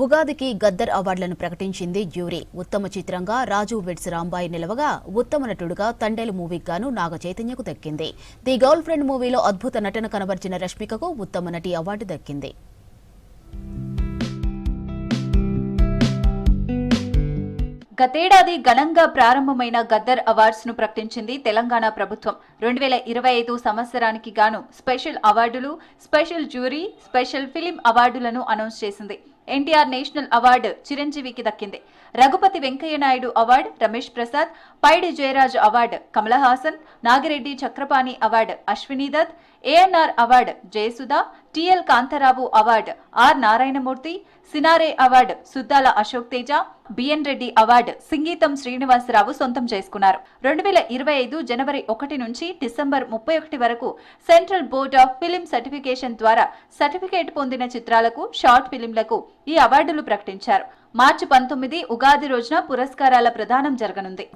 ఉగాదికి గద్దర్ అవార్డులను ప్రకటించింది జ్యూరీ. ఉత్తమ చిత్రంగా రాజు వెడ్స్ రాంబాయి నిలవగా, ఉత్తమ నటుడుగా తండేలు మూవీకి గాను నాగ చైతన్యకు దక్కింది. ది గర్ల్ ఫ్రెండ్ మూవీలో అద్భుత నటన కనబర్చిన రష్మికకు ఉత్తమ నటి అవార్డు దక్కింది. గతేడాది ఘనంగా ప్రారంభమైన గద్దర్ అవార్డ్స్ ను ప్రకటించింది తెలంగాణ ప్రభుత్వం. 2025 సంవత్సరానికి గాను స్పెషల్ అవార్డులు, స్పెషల్ జ్యూరీ, స్పెషల్ ఫిలిం అవార్డులను అనౌన్స్ చేసింది. ఎన్టీఆర్ నేషనల్ అవార్డు చిరంజీవికి దక్కింది. Raghupathi Venkaiah Naidu award Ramesh Prasad, Paidi Jayaraj award Kamal Haasan, Nagireddy Chakrapani award Ashwini Dutt, ANR award Jayasudha, TL Kantharao award R Narayanamurthy, Cinare award Suddala Ashok Teja, BN Reddy award Singeetam Srinivasarao సొంతం చేసుకున్నారు. 2025 జనవరి 1 నుంచి డిసెంబర్ 31 వరకు central board of film certification ద్వారా సర్టిఫికేట్ పొందిన చిత్రాలకు, షార్ట్ ఫిలింలకు ఈ అవార్డులు ప్రకటించారు. మార్చి 19 ఉగాది రోజున పురస్కారాల ప్రదానం జరగనుంది.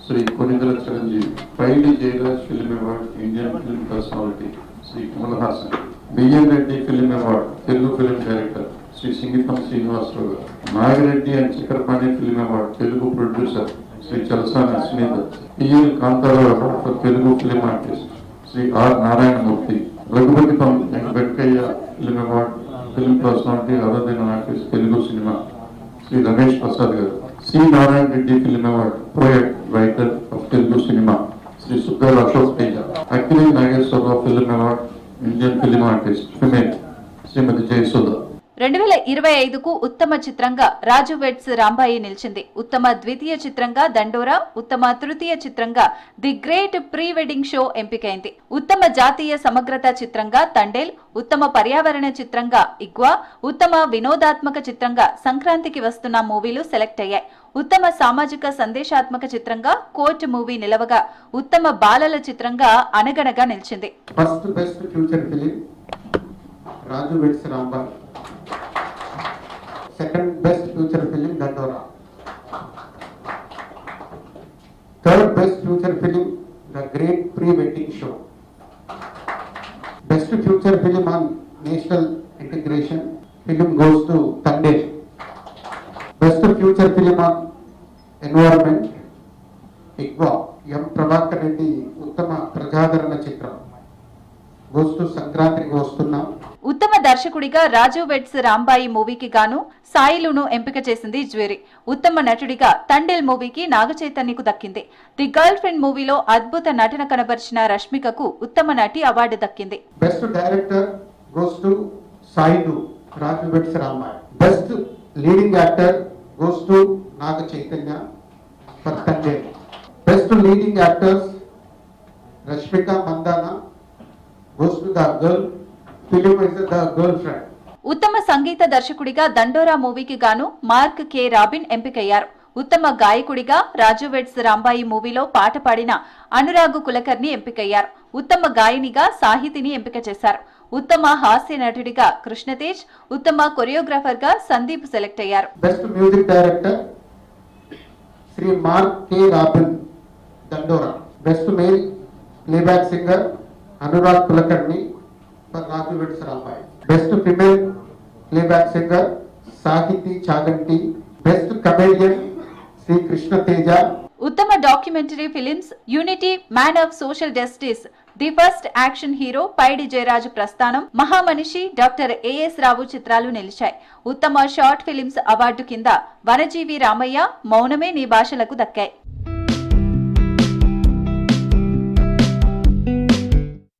Shri Konidela Chiranjeevi, Paidi Jayaraj film award Indian film personality Shri Kamal Haasan, B N Reddy film award Telugu film director Shri Singeetam Srinivasarao garu, Nagireddy and Chakrapani film award Telugu producer Shri Chalasani Ashwini Dutt, T L Kantharao award for Telugu film artist Shri R Narayanamurthy, Raghupati Venkaiah film award film personality other than artist Telugu cinema Shri Ramesh Prasad garu, C Narayana Reddy film award poet writer of Telugu cinema Shri Suddala Ashok Teja, Akkineni Nageswararao film award Indian film artist female Shrimati Jayasudha. 2025కు ఉత్తమ చిత్రంగా రాజు weds Rambai నిలిచింది. ఉత్తమ ద్వితీయ చిత్రంగా దండోరా, ఉత్తమ తృతీయ చిత్రంగా the great pre wedding show ఎంపికైంది. ఉత్తమ జాతీయ సమగ్రత చిత్రంగా తండేల్, ఉత్తమ పర్యావరణ చిత్రంగా ఇగ్వా, ఉత్తమ వినోదాత్మక చిత్రంగా సంక్రాంతికి వస్తున్న మూవీలు సెలెక్ట్ అయ్యాయి. ఉత్తమ సామాజిక సందేశాత్మక చిత్రంగా కోర్ట్ మూవీ నిలవగా, ఉత్తమ బాలల చిత్రంగా అనగనగా నిలిచింది. First best feature film Raju weds Rambai, second best feature film Dandora, third best feature film the great pre wedding show, best feature film on national integration film goes to Thandel, best feature film on environment ఇగ్వా M Prabhakar Reddy ఉత్తమ ప్రజాదరణ చిత్రం goes to సంక్రాంతికి వస్తున్నాం. ఉత్తమ దర్శకుడిగా రాజు weds Rambai మూవీకి గాను సాయిలును ఎంపిక చేసింది జ్యూరీ. ఉత్తమ నటుడిగా తండేల్ మూవీకి నాగ చైతన్యకు దక్కింది. ది గర్ల్ ఫ్రెండ్ మూవీలో అద్భుత నటన కనబర్చిన రష్మికకు ఉత్తమ నటి అవార్డు దక్కింది. Best director goes to Sailu Raju weds Rambai, best leading actor goes to Naga Chaitanya for Thandel, best leading actress Rashmika Mandanna goes to the girl film is the girlfriend. ఉత్తమ సంగీత దర్శకుడిగా దండోరా మూవీకి గాను మార్క్ కె రాబిన్ ఎంపికయ్యారు. ఉత్తమ గాయకుడిగా రాజు వెడ్స్ రాంబాయి మూవీలో పాట పాడిన అనురాగ్ కులకర్ణి ఎంపికయ్యారు. ఉత్తమ గాయనిగా సాహితిని ఎంపిక చేశారు. ఉత్తమ హాస్య నటుడిగా కృష్ణతేజ్, ఉత్తమ కొరియోగ్రాఫర్ గా సందీప్ సెలెక్ట్ అయ్యారు. Best music director Shri Mark K Robin Dandora, best male playback singer Anurag Kulkarni for Raju weds Rambai, best female playback singer Sahithi Chaganti, best comedian Shri Krishna Teja. ఉత్తమ documentary films unity, man of social justice, the first action hero Paidi Jayaraju Prasthanam, Mahamanishi, doctor as రావు చిత్రాలు నిలిచాయి. ఉత్తమ short films award కింద వనజీవి రామయ్య, మౌనమే నీ భాషలకు దక్కాయి.